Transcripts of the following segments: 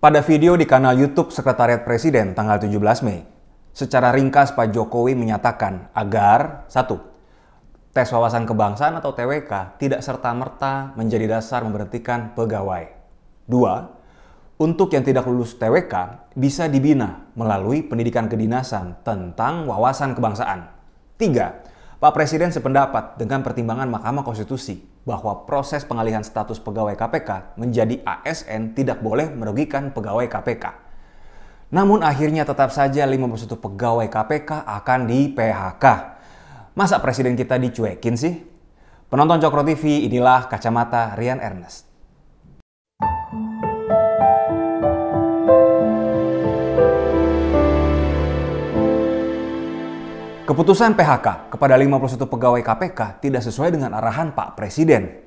Pada video di kanal YouTube Sekretariat Presiden tanggal 17 Mei, secara ringkas Pak Jokowi menyatakan agar 1. Tes wawasan kebangsaan atau TWK tidak serta-merta menjadi dasar memberhentikan pegawai. 2. Untuk yang tidak lulus TWK bisa dibina melalui pendidikan kedinasan tentang wawasan kebangsaan. 3. Pak Presiden sependapat dengan pertimbangan Mahkamah Konstitusi bahwa proses pengalihan status pegawai KPK menjadi ASN tidak boleh merugikan pegawai KPK. Namun akhirnya tetap saja 51 pegawai KPK akan di-PHK. Masa Presiden kita dicuekin sih? Penonton Cokro TV, inilah kacamata Rian Ernest. Keputusan PHK kepada 51 pegawai KPK tidak sesuai dengan arahan Pak Presiden.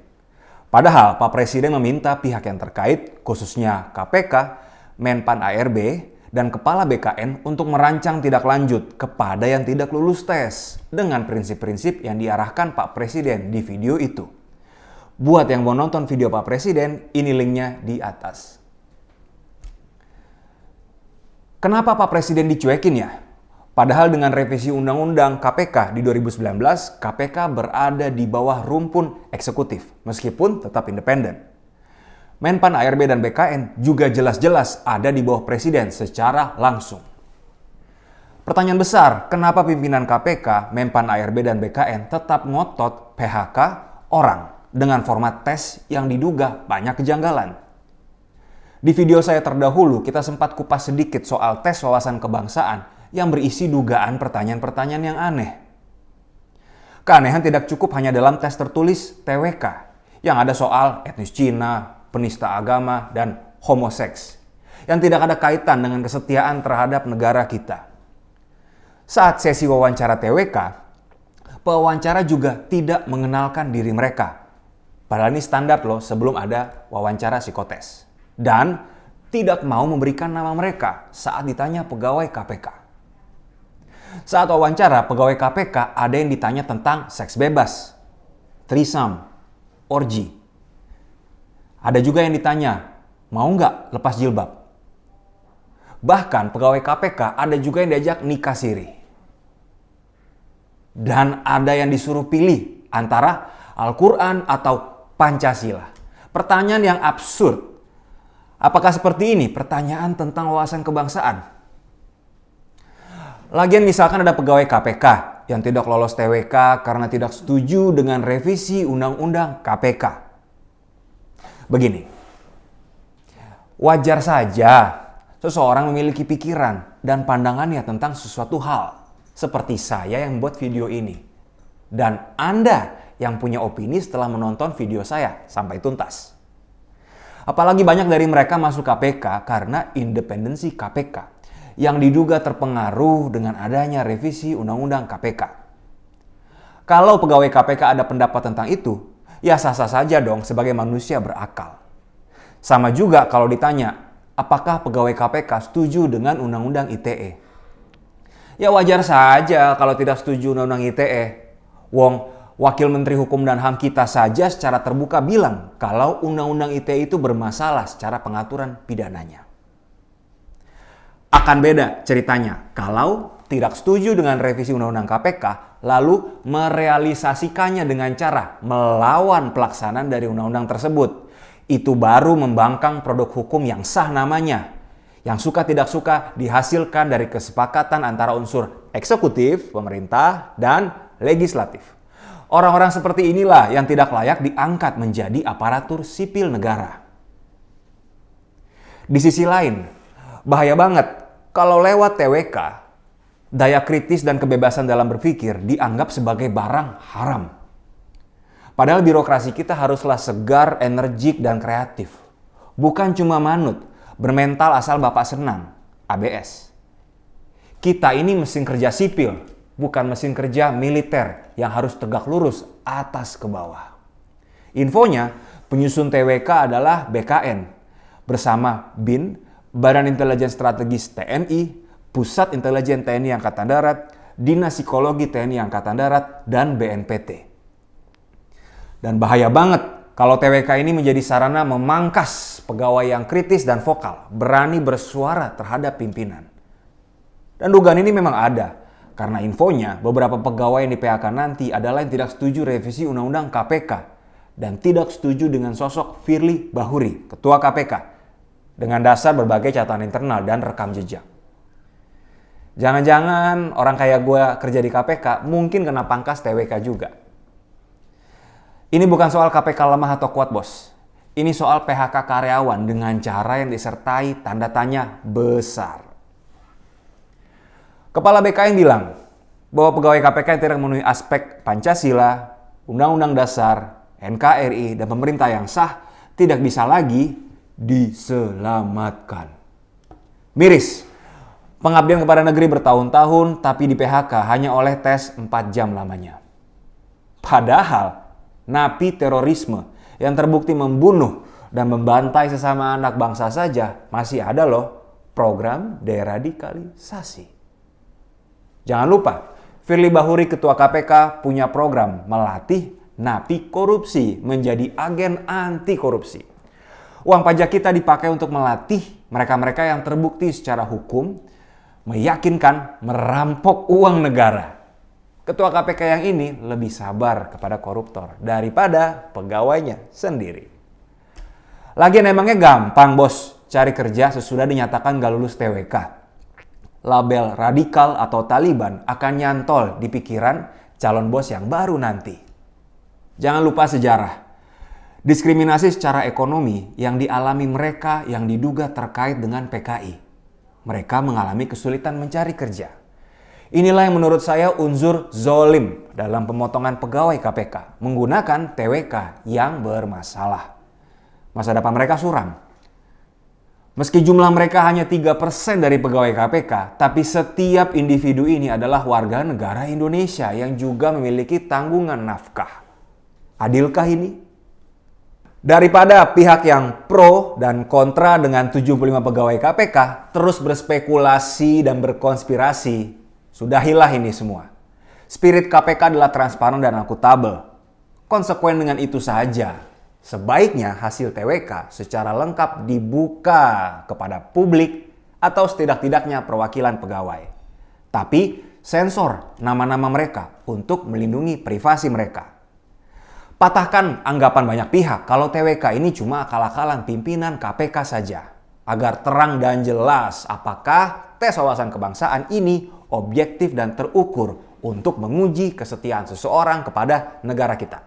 Padahal Pak Presiden meminta pihak yang terkait, khususnya KPK, Menpan ARB, dan Kepala BKN untuk merancang tindak lanjut kepada yang tidak lulus tes dengan prinsip-prinsip yang diarahkan Pak Presiden di video itu. Buat yang mau nonton video Pak Presiden, ini linknya di atas. Kenapa Pak Presiden dicuekin ya? Padahal dengan revisi Undang-Undang KPK di 2019, KPK berada di bawah rumpun eksekutif, meskipun tetap independen. Menpan ARB dan BKN juga jelas-jelas ada di bawah Presiden secara langsung. Pertanyaan besar, kenapa pimpinan KPK, Menpan ARB dan BKN tetap ngotot PHK orang dengan format tes yang diduga banyak kejanggalan? Di video saya terdahulu, kita sempat kupas sedikit soal tes wawasan kebangsaan yang berisi dugaan pertanyaan-pertanyaan yang aneh. Keanehan tidak cukup hanya dalam tes tertulis TWK, yang ada soal etnis Cina, penista agama, dan homoseks, yang tidak ada kaitan dengan kesetiaan terhadap negara kita. Saat sesi wawancara TWK, pewawancara juga tidak mengenalkan diri mereka. Padahal ini standar loh sebelum ada wawancara psikotes. Dan tidak mau memberikan nama mereka saat ditanya pegawai KPK. Saat wawancara, pegawai KPK ada yang ditanya tentang seks bebas, threesome, orgi. Ada juga yang ditanya, mau nggak lepas jilbab? Bahkan pegawai KPK ada juga yang diajak nikah siri. Dan ada yang disuruh pilih antara Al-Quran atau Pancasila. Pertanyaan yang absurd. Apakah seperti ini pertanyaan tentang wawasan kebangsaan? Lagian misalkan ada pegawai KPK yang tidak lolos TWK karena tidak setuju dengan revisi Undang-Undang KPK. Begini, wajar saja seseorang memiliki pikiran dan pandangannya tentang sesuatu hal, seperti saya yang membuat video ini. Dan Anda yang punya opini setelah menonton video saya sampai tuntas. Apalagi banyak dari mereka masuk KPK karena independensi KPK yang diduga terpengaruh dengan adanya revisi Undang-Undang KPK. Kalau pegawai KPK ada pendapat tentang itu, ya sah-sah saja dong sebagai manusia berakal. Sama juga kalau ditanya, apakah pegawai KPK setuju dengan Undang-Undang ITE? Ya wajar saja kalau tidak setuju Undang-Undang ITE. Wong, Wakil Menteri Hukum dan HAM kita saja secara terbuka bilang kalau Undang-Undang ITE itu bermasalah secara pengaturan pidananya. Akan beda ceritanya kalau tidak setuju dengan revisi Undang-Undang KPK lalu merealisasikannya dengan cara melawan pelaksanaan dari undang-undang tersebut. Itu baru membangkang produk hukum yang sah namanya. Yang suka tidak suka dihasilkan dari kesepakatan antara unsur eksekutif, pemerintah, dan legislatif. Orang-orang seperti inilah yang tidak layak diangkat menjadi aparatur sipil negara. Di sisi lain, bahaya banget kalau lewat TWK, daya kritis dan kebebasan dalam berpikir dianggap sebagai barang haram. Padahal birokrasi kita haruslah segar, energik, dan kreatif. Bukan cuma manut, bermental asal bapak senang, ABS. Kita ini mesin kerja sipil, bukan mesin kerja militer yang harus tegak lurus atas ke bawah. Infonya, penyusun TWK adalah BKN bersama BIN, Badan Intelijen Strategis TNI, Pusat Intelijen TNI Angkatan Darat, Dinas Psikologi TNI Angkatan Darat, dan BNPT. Dan bahaya banget Kalau TWK ini menjadi sarana memangkas pegawai yang kritis dan vokal, berani bersuara terhadap pimpinan. Dan dugaan ini memang ada, karena infonya beberapa pegawai yang di PHK nanti adalah yang tidak setuju revisi Undang-Undang KPK dan tidak setuju dengan sosok Firly Bahuri, Ketua KPK, dengan dasar berbagai catatan internal dan rekam jejak. Jangan-jangan orang kayak gue kerja di KPK mungkin kena pangkas TWK juga. Ini bukan soal KPK lemah atau kuat, bos. Ini soal PHK karyawan dengan cara yang disertai tanda tanya besar. Kepala BKN bilang bahwa pegawai KPK yang tidak memenuhi aspek Pancasila, Undang-Undang Dasar, NKRI, dan pemerintah yang sah tidak bisa lagi diselamatkan. Miris, pengabdian kepada negeri bertahun-tahun tapi di PHK hanya oleh tes 4 jam lamanya. Padahal napi terorisme yang terbukti membunuh dan membantai sesama anak bangsa saja masih ada loh program deradikalisasi. Jangan lupa, Firly Bahuri Ketua KPK punya program melatih napi korupsi menjadi agen anti korupsi. Uang pajak kita dipakai untuk melatih mereka-mereka yang terbukti secara hukum meyakinkan merampok uang negara. Ketua KPK yang ini lebih sabar kepada koruptor daripada pegawainya sendiri. Lagian emangnya gampang, bos, cari kerja sesudah dinyatakan gak lulus TWK. Label radikal atau Taliban akan nyantol di pikiran calon bos yang baru nanti. Jangan lupa sejarah. Diskriminasi secara ekonomi yang dialami mereka yang diduga terkait dengan PKI. Mereka mengalami kesulitan mencari kerja. Inilah yang menurut saya unsur zolim dalam pemotongan pegawai KPK menggunakan TWK yang bermasalah. Masa depan mereka suram. Meski jumlah mereka hanya 3% dari pegawai KPK, tapi setiap individu ini adalah warga negara Indonesia yang juga memiliki tanggungan nafkah. Adilkah ini? Daripada pihak yang pro dan kontra dengan 75 pegawai KPK terus berspekulasi dan berkonspirasi, sudahilah ini semua. Spirit KPK adalah transparan dan akuntabel. Konsekuen dengan itu saja, sebaiknya hasil TWK secara lengkap dibuka kepada publik atau setidak-tidaknya perwakilan pegawai. Tapi sensor nama-nama mereka untuk melindungi privasi mereka. Patahkan anggapan banyak pihak kalau TWK ini cuma akal-akalan pimpinan KPK saja. Agar terang dan jelas apakah tes wawasan kebangsaan ini objektif dan terukur untuk menguji kesetiaan seseorang kepada negara kita.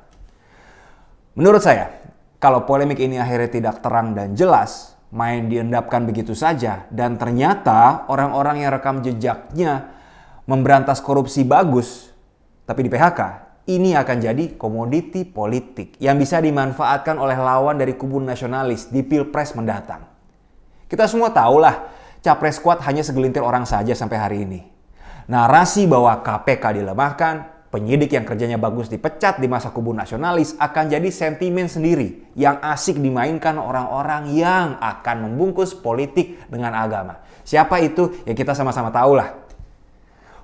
Menurut saya, kalau polemik ini akhirnya tidak terang dan jelas, main diendapkan begitu saja, dan ternyata orang-orang yang rekam jejaknya memberantas korupsi bagus, tapi di PHK, ini akan jadi komoditi politik yang bisa dimanfaatkan oleh lawan dari kubu nasionalis di Pilpres mendatang. Kita semua tahulah, capres kuat hanya segelintir orang saja sampai hari ini. Narasi bahwa KPK dilemahkan, penyidik yang kerjanya bagus dipecat di masa kubu nasionalis akan jadi sentimen sendiri yang asik dimainkan orang-orang yang akan membungkus politik dengan agama. Siapa itu? Ya kita sama-sama tahulah.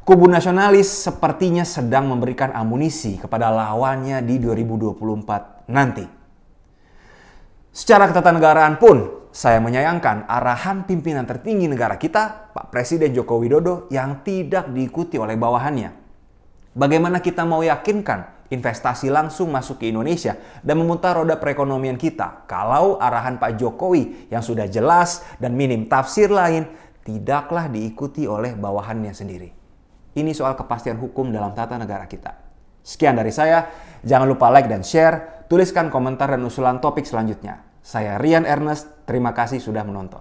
Kubu nasionalis sepertinya sedang memberikan amunisi kepada lawannya di 2024 nanti. Secara ketatanegaraan pun, saya menyayangkan arahan pimpinan tertinggi negara kita, Pak Presiden Joko Widodo, yang tidak diikuti oleh bawahannya. Bagaimana kita mau yakinkan investasi langsung masuk ke Indonesia dan memutar roda perekonomian kita kalau arahan Pak Jokowi yang sudah jelas dan minim tafsir lain tidaklah diikuti oleh bawahannya sendiri. Ini soal kepastian hukum dalam tata negara kita. Sekian dari saya, jangan lupa like dan share, tuliskan komentar dan usulan topik selanjutnya. Saya Rian Ernest, terima kasih sudah menonton.